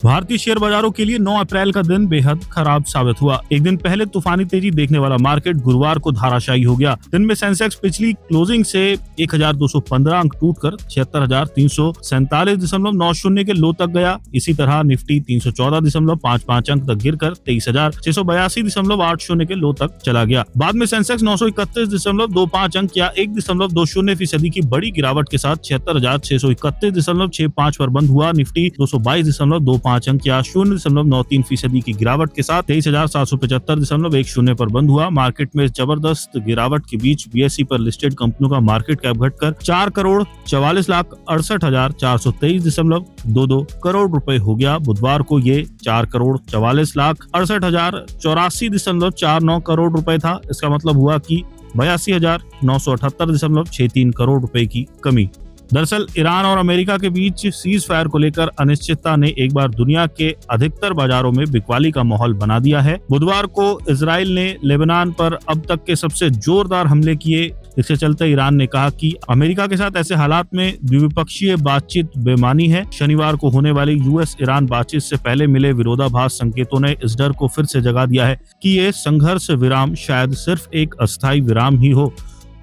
भारतीय शेयर बाजारों के लिए 9 अप्रैल का दिन बेहद खराब साबित हुआ। एक दिन पहले तूफानी तेजी देखने वाला मार्केट गुरुवार को धाराशायी हो गया। दिन में सेंसेक्स पिछली क्लोजिंग से 1215 अंक टूटकर 76,347.90 के लो तक गया। इसी तरह निफ्टी 314.55 अंक तक गिरकर 23,682.80 के लो तक चला गया। बाद में सेंसेक्स 931.25 अंक या 1.20% की बड़ी गिरावट के साथ 76,631.65 पर बंद हुआ। निफ्टी 222.25 अंक या 0.93% की गिरावट के साथ 23,775.10 पर बंद हुआ। मार्केट में जबरदस्त गिरावट के बीच बीएसई पर लिस्टेड कंपनियों का मार्केट कैप घटकर 4,44,68,423.22 करोड़ रुपए हो गया। बुधवार को ये 4,44,68,084.49 करोड़ रुपए था। इसका मतलब हुआ कि 82,978.63 करोड़ रुपए की कमी। दरअसल ईरान और अमेरिका के बीच सीज फायर को लेकर अनिश्चितता ने एक बार दुनिया के अधिकतर बाजारों में बिकवाली का माहौल बना दिया है। बुधवार को इजराइल ने लेबनान पर अब तक के सबसे जोरदार हमले किए। इसके चलते ईरान ने कहा कि अमेरिका के साथ ऐसे हालात में द्विपक्षीय बातचीत बेमानी है। शनिवार को होने वाली यूएस ईरान बातचीत से पहले मिले विरोधाभास संकेतों ने इस डर को फिर से जगा दिया है कि ये संघर्ष विराम शायद सिर्फ एक अस्थायी विराम ही हो।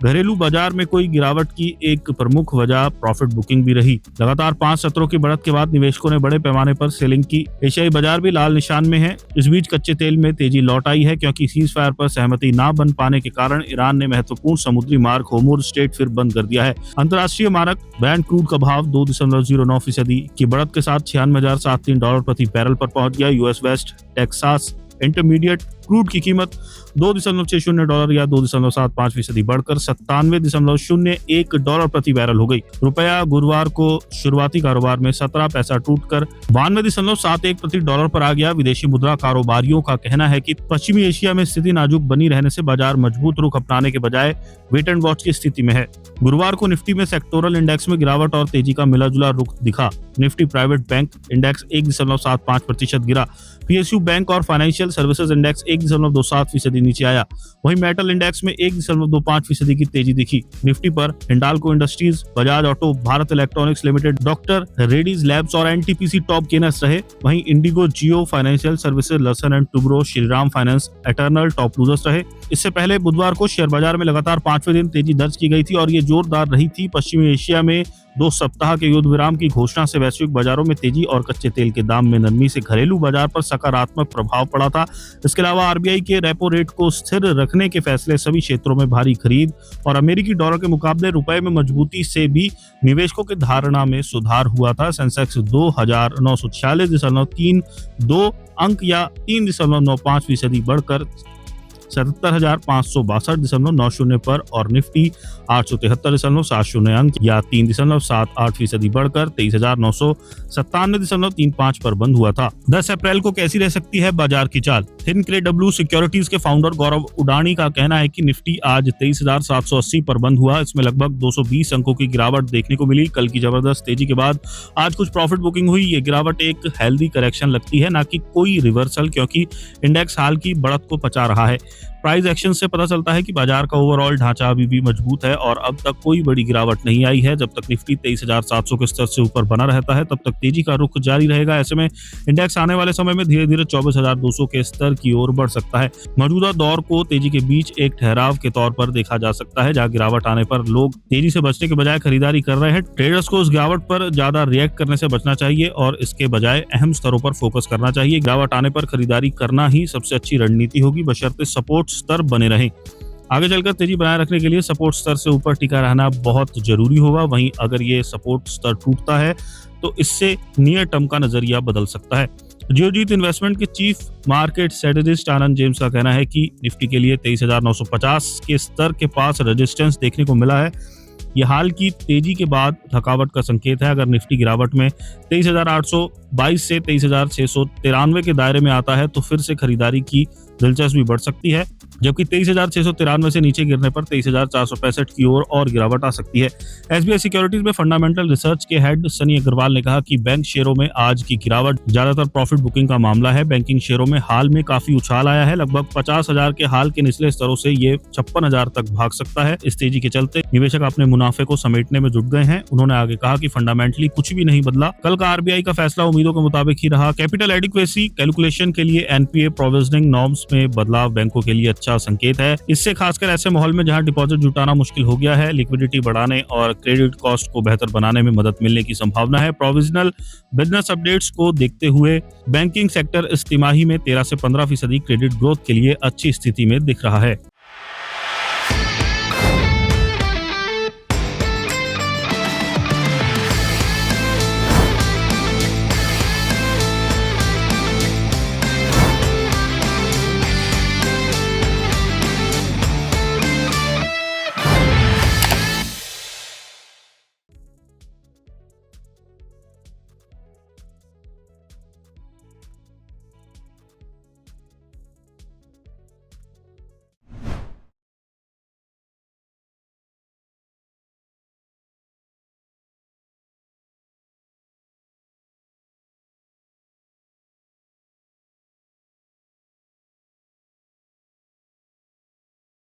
घरेलू बाजार में कोई गिरावट की एक प्रमुख वजह प्रॉफिट बुकिंग भी रही। लगातार 5 सत्रों की बढ़त के बाद निवेशकों ने बड़े पैमाने पर सेलिंग की। एशियाई बाजार भी लाल निशान में है। इस बीच कच्चे तेल में तेजी लौट आई है क्योंकि सीज फायर पर सहमति न बन पाने के कारण ईरान ने महत्वपूर्ण समुद्री मार्ग होर्मुज स्ट्रेट फिर बंद कर दिया है। अंतर्राष्ट्रीय मानक ब्रेंट क्रूड का भाव 2.09% की बढ़त के साथ $96,703 प्रति बैरल पर पहुंच गया। US West Texas intermediate crude की कीमत $2.60 या 2.75% बढ़कर $97.01 प्रति बैरल हो गई। रुपया गुरुवार को शुरुआती कारोबार में 17 पैसा टूटकर 92.71 प्रति डॉलर पर आ गया। विदेशी मुद्रा कारोबारियों का कहना है कि पश्चिमी एशिया में स्थिति नाजुक बनी रहने से बाजार मजबूत रुख अपनाने के बजाय वेट एंड वॉच की स्थिति में है। गुरुवार को निफ्टी में सेक्टोरल इंडेक्स में गिरावट और तेजी का मिलाजुला रुख दिखा। निफ्टी प्राइवेट बैंक इंडेक्स 1.75% गिरा। पीएसयू बैंक और फाइनेंशियल सर्विसेज इंडेक्स 1.27% नीचे आया। वहीं मेटल इंडेक्स में 1.25% की तेजी दिखी। निफ्टी पर Hindalco industries, Bajaj auto, Bharat electronics limited, doctor Reddy's labs और एनटीपीसी टॉप गेनर्स रहे। वहीं IndiGo, Jio financial services, Larsen and Toubro, Shriram finance, Eternal top losers रहे। इससे पहले बुधवार को शेयर बाजार में लगातार 5वें दिन तेजी दर्ज की गई थी और ये जोरदार रही थी। पश्चिमी एशिया में 2 सप्ताह के युद्ध विराम की घोषणा से वैश्विक बाजारों में तेजी और कच्चे तेल के दाम में नरमी से घरेलू बाजार पर सकारात्मक प्रभाव पड़ा था। इसके अलावा आरबीआई के रेपो रेट को स्थिर रखने के फैसले, सभी क्षेत्रों में भारी खरीद और अमेरिकी डॉलर के मुकाबले रुपए में मजबूती से भी निवेशकों की धारणा में सुधार हुआ था। सेंसेक्स 2,946.32 अंक या 3.95% बढ़कर 77,562.90 पर और निफ्टी 873.70 अंक या 3.78% बढ़कर 23,997.35 पर बंद हुआ था। 10 अप्रैल को कैसी रह सकती है बाजार की चाल? थिनक्रेडब्ल्यू सिक्योरिटीज के फाउंडर गौरव उडानी का कहना है कि निफ्टी आज 23,780 पर बंद हुआ। इसमें लगभग 220 अंकों की गिरावट देखने को मिली। कल की जबरदस्त तेजी के बाद आज कुछ प्रॉफिट बुकिंग हुई। ये गिरावट एक हेल्दी करेक्शन लगती है, ना कि कोई रिवर्सल, क्योंकि इंडेक्स हाल की बढ़त को पचा रहा है। प्राइस एक्शन से पता चलता है कि बाजार का ओवरऑल ढांचा अभी भी मजबूत है और अब तक कोई बड़ी गिरावट नहीं आई है। जब तक निफ्टी 23,700 के स्तर से ऊपर बना रहता है तब तक तेजी का रुख जारी रहेगा। ऐसे में इंडेक्स आने वाले समय में धीरे धीरे 24,200 के स्तर की ओर बढ़ सकता है। मौजूदा दौर को तेजी के बीच एक ठहराव के तौर पर देखा जा सकता है, जहां गिरावट आने पर लोग तेजी से बचने के बजाय खरीदारी कर रहे हैं। ट्रेडर्स को उस गिरावट पर ज्यादा रिएक्ट करने से बचना चाहिए और इसके बजाय अहम स्तरों पर फोकस करना चाहिए। गिरावट आने पर खरीदारी करना ही सबसे अच्छी रणनीति होगी, बशर्ते सपोर्ट स्तर बने रहें। आगे चलकर तेजी बनाए रखने के लिए सपोर्ट स्तर से ऊपर टिका रहना बहुत जरूरी होगा। वहीं अगर ये सपोर्ट स्तर टूटता है तो इससे नियर टर्म का नजरिया बदल सकता है। जियोजीत इन्वेस्टमेंट के चीफ मार्केट स्ट्रेटेजिस्ट आनंद जेम्स का कहना है कि निफ्टी के लिए 23,950 के स्तर के पास रेजिस्टेंस देखने को मिला है। ये हाल की तेजी के बाद थकावट का संकेत है। अगर निफ्टी गिरावट में 23,822 से 23,693 के दायरे में आता है तो फिर से खरीदारी की दिलचस्पी बढ़ सकती है, जबकि 23,693 से नीचे गिरने पर 23,465 की ओर और गिरावट आ सकती है। एसबीआई सिक्योरिटीज में फंडामेंटल रिसर्च के हेड सनी अग्रवाल ने कहा कि बैंक शेयरों में आज की गिरावट ज्यादातर प्रॉफिट बुकिंग का मामला है। बैंकिंग शेयरों में हाल में काफी उछाल आया है, लगभग 50,000 के हाल के निचले स्तरों से ये 56,000 तक भाग सकता है। इस तेजी के चलते निवेशक अपने मुनाफे को समेटने में जुट गए हैं। उन्होंने आगे कहा कि फंडामेंटली कुछ भी नहीं बदला, कल का आरबीआई का फैसला उम्मीदों के मुताबिक ही रहा। कैपिटल एडिक्वेसी कैलकुलेशन के लिए एनपीए प्रोविजनिंग नॉर्म्स में बदलाव बैंकों के लिए अच्छा संकेत है। इससे खासकर ऐसे माहौल में जहां डिपॉजिट जुटाना मुश्किल हो गया है, लिक्विडिटी बढ़ाने और क्रेडिट कॉस्ट को बेहतर बनाने में मदद मिलने की संभावना है। प्रोविजनल बिजनेस अपडेट्स को देखते हुए बैंकिंग सेक्टर इस तिमाही में 13 से 15% क्रेडिट ग्रोथ के लिए अच्छी स्थिति में दिख रहा है।